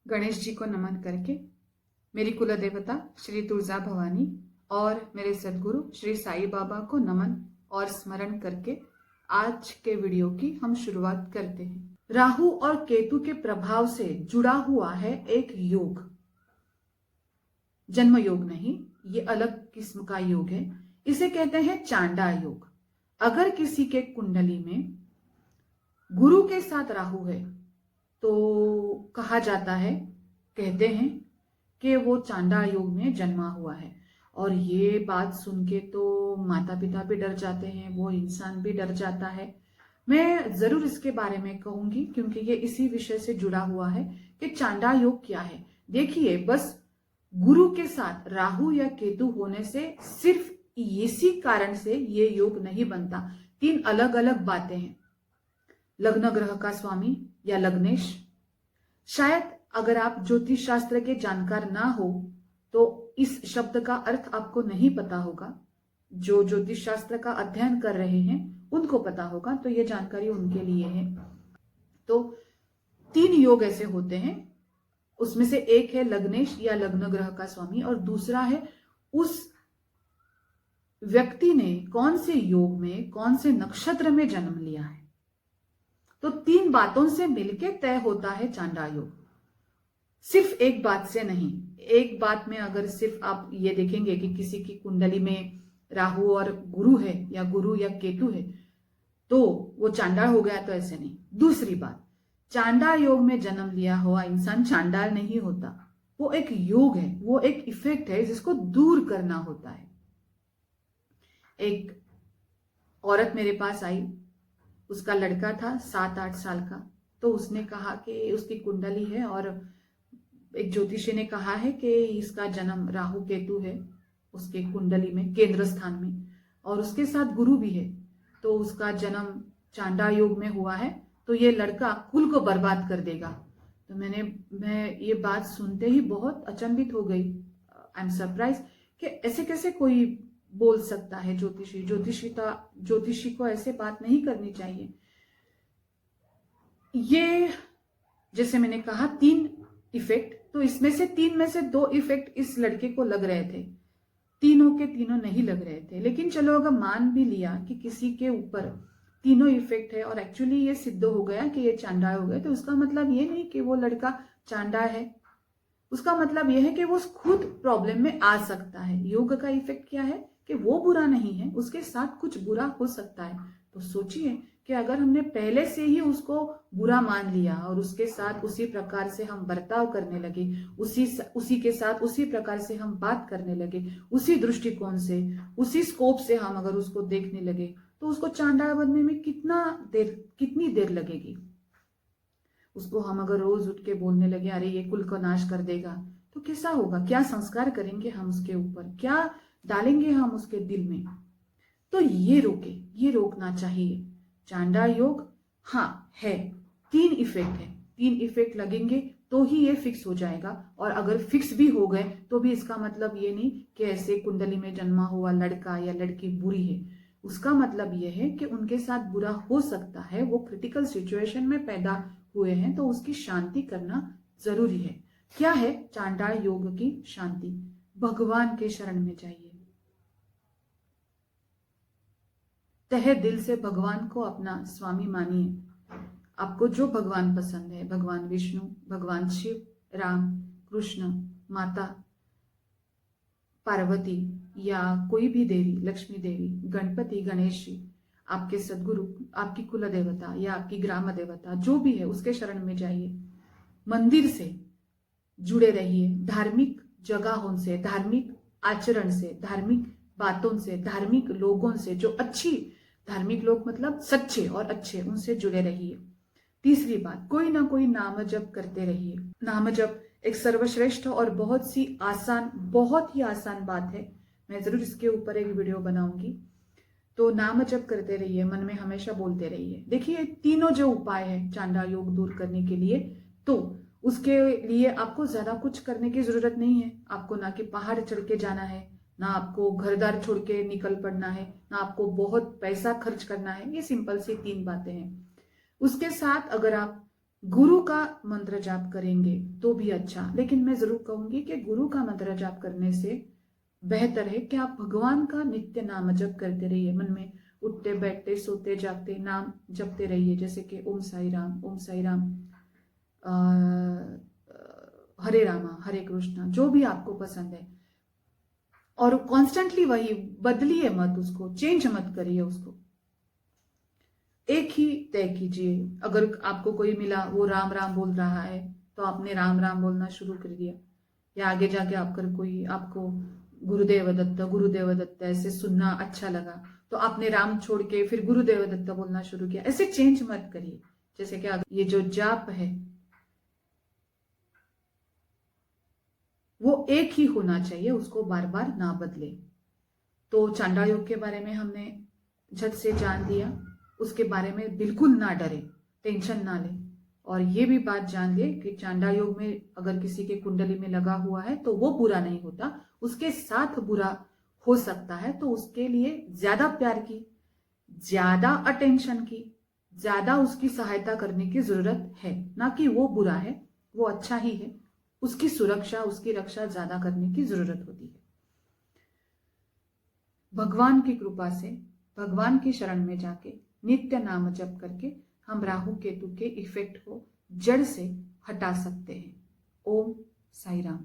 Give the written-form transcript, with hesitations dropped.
गणेश जी को नमन करके मेरी कुल देवता श्री तुलजा भवानी और मेरे सदगुरु श्री साईं बाबा को नमन और स्मरण करके आज के वीडियो की हम शुरुआत करते हैं। राहु और केतु के प्रभाव से जुड़ा हुआ है एक योग, जन्म योग नहीं, ये अलग किस्म का योग है। इसे कहते हैं चांडा योग। अगर किसी के कुंडली में गुरु के साथ राहु है तो कहा जाता है, कहते हैं कि वो चांडा योग में जन्मा हुआ है। और ये बात सुन के तो माता पिता भी डर जाते हैं, वो इंसान भी डर जाता है। मैं जरूर इसके बारे में कहूंगी क्योंकि ये इसी विषय से जुड़ा हुआ है कि चांडा योग क्या है। देखिए, बस गुरु के साथ राहु या केतु होने से सिर्फ इसी कारण से ये योग नहीं बनता। तीन अलग अलग बातें हैं। लग्न ग्रह का स्वामी या लग्नेश, शायद अगर आप ज्योतिष शास्त्र के जानकार ना हो तो इस शब्द का अर्थ आपको नहीं पता होगा। जो ज्योतिष शास्त्र का अध्ययन कर रहे हैं उनको पता होगा, तो ये जानकारी उनके लिए है। तो तीन योग ऐसे होते हैं, उसमें से एक है लग्नेश या लग्न ग्रह का स्वामी और दूसरा है उस व्यक्ति ने कौन से योग में, कौन से नक्षत्र में जन्म लिया है। तो तीन बातों से मिलके तय होता है चांडा योग, सिर्फ एक बात से नहीं। एक बात में अगर सिर्फ आप ये देखेंगे कि किसी की कुंडली में राहु और गुरु है या गुरु या केतु है तो वो चांडाल हो गया, तो ऐसे नहीं। दूसरी बात, चांडाल योग में जन्म लिया हुआ इंसान चांडाल नहीं होता, वो एक योग है, वो एक इफेक्ट है जिसको दूर करना होता है। एक औरत मेरे पास आई, उसका लड़का था 7-8 साल का, तो उसने कहा कि उसकी कुंडली है और एक ज्योतिषी ने कहा है कि इसका जन्म राहु केतु है उसके कुंडली में, केंद्र स्थान में, और उसके साथ गुरु भी है, तो उसका जन्म चांडा योग में हुआ है, तो ये लड़का कुल को बर्बाद कर देगा। तो मैं ये बात सुनते ही बहुत अचंभित हो गई। आई एम सरप्राइज कि ऐसे कैसे कोई बोल सकता है। ज्योतिषी को ऐसे बात नहीं करनी चाहिए। ये जैसे मैंने कहा तीन इफेक्ट, तो इसमें से तीन में से दो इफेक्ट इस लड़के को लग रहे थे, तीनों के तीनों नहीं लग रहे थे। लेकिन चलो अगर मान भी लिया कि किसी के ऊपर तीनों इफेक्ट है और एक्चुअली ये सिद्ध हो गया कि ये चांडा हो गया, तो उसका मतलब ये नहीं कि वो लड़का चांडा है। उसका मतलब यह है कि वो खुद प्रॉब्लम में आ सकता है। योग का इफेक्ट क्या है कि वो बुरा नहीं है, उसके साथ कुछ बुरा हो सकता है। तो सोचिए कि अगर हमने पहले से ही उसको बुरा मान लिया और उसके साथ उसी प्रकार से हम बर्ताव करने लगे, उसी के साथ उसी प्रकार से हम बात करने लगे, उसी दृष्टिकोण से, उसी स्कोप से हम अगर उसको देखने लगे, तो उसको चांडाल बनने में कितनी देर लगेगी। उसको हम अगर रोज उठ के बोलने लगे अरे ये कुल को नाश कर देगा, तो कैसा होगा? क्या संस्कार करेंगे हम उसके ऊपर, क्या डालेंगे हम उसके दिल में? तो ये रोकना चाहिए। चांडा योग हाँ है, तीन इफेक्ट है, तीन इफेक्ट लगेंगे तो ही ये फिक्स हो जाएगा। और अगर फिक्स भी हो गए तो भी इसका मतलब ये नहीं कि ऐसे कुंडली में जन्मा हुआ लड़का या लड़की बुरी है। उसका मतलब ये है कि उनके साथ बुरा हो सकता है, वो क्रिटिकल सिचुएशन में पैदा हुए हैं, तो उसकी शांति करना जरूरी है। क्या है चांडाल योग की शांति? भगवान के शरण में जाइए, तहे दिल से भगवान को अपना स्वामी मानिए। आपको जो भगवान पसंद है, भगवान विष्णु, भगवान शिव, राम, कृष्ण, माता पार्वती या कोई भी देवी, लक्ष्मी देवी, गणपति, गणेश जी, आपके सदगुरु, आपकी कुल देवता या आपकी ग्राम देवता जो भी है, उसके शरण में जाइए। मंदिर से जुड़े रहिए, धार्मिक जगहों से, धार्मिक आचरण से, धार्मिक बातों से, धार्मिक लोगों से, जो अच्छी, धार्मिक लोग मतलब सच्चे और अच्छे, उनसे जुड़े रहिए। तीसरी बात, कोई ना कोई नाम जप करते रहिए। नाम जप एक सर्वश्रेष्ठ और बहुत ही आसान बात है। मैं जरूर इसके ऊपर एक वीडियो बनाऊंगी। तो नाम जप करते रहिए, मन में हमेशा बोलते रहिए। देखिए, तीनों जो उपाय है चांडा योग दूर करने के लिए, तो उसके लिए आपको ज्यादा कुछ करने की जरूरत नहीं है। आपको ना कि पहाड़ चढ़ के जाना है, ना आपको घरदार छोड़ के निकल पड़ना है, ना आपको बहुत पैसा खर्च करना है। ये सिंपल सी तीन बातें हैं। उसके साथ अगर आप गुरु का मंत्र जाप करेंगे तो भी अच्छा, लेकिन मैं जरूर कहूंगी कि गुरु का मंत्र जाप करने से बेहतर है कि आप भगवान का नित्य नाम जप करते रहिए। मन में उठते बैठते सोते जागते नाम जपते रहिए, जैसे कि ओम साई राम, ओम साई राम, हरे रामा, हरे कृष्णा, जो भी आपको पसंद है। और कॉन्स्टेंटली वही बदलिए मत, उसको चेंज मत करिए, उसको एक ही तय कीजिए। अगर आपको कोई मिला वो राम राम बोल रहा है तो आपने राम राम बोलना शुरू कर दिया, या आगे जाके आपको गुरुदेव दत्त ऐसे सुनना अच्छा लगा तो आपने राम छोड़ के फिर गुरुदेव दत्त बोलना शुरू किया। ऐसे चेंज मत करिए। जैसे कि ये जो जाप है वो एक ही होना चाहिए, उसको बार बार ना बदले। तो चांडाल योग के बारे में हमने झट से जान लिया, उसके बारे में बिल्कुल ना डरे, टेंशन ना ले। और ये भी बात जान ले कि चांडाल योग में अगर किसी के कुंडली में लगा हुआ है तो वो बुरा नहीं होता, उसके साथ बुरा हो सकता है। तो उसके लिए ज्यादा प्यार की, ज्यादा अटेंशन की, ज्यादा उसकी सहायता करने की जरूरत है। ना कि वो बुरा है, वो अच्छा ही है, उसकी सुरक्षा उसकी रक्षा ज्यादा करने की जरूरत होती है। भगवान की कृपा से, भगवान की शरण में जाके नित्य नाम जप करके हम राहु केतु के इफेक्ट को जड़ से हटा सकते हैं। ओम साई राम।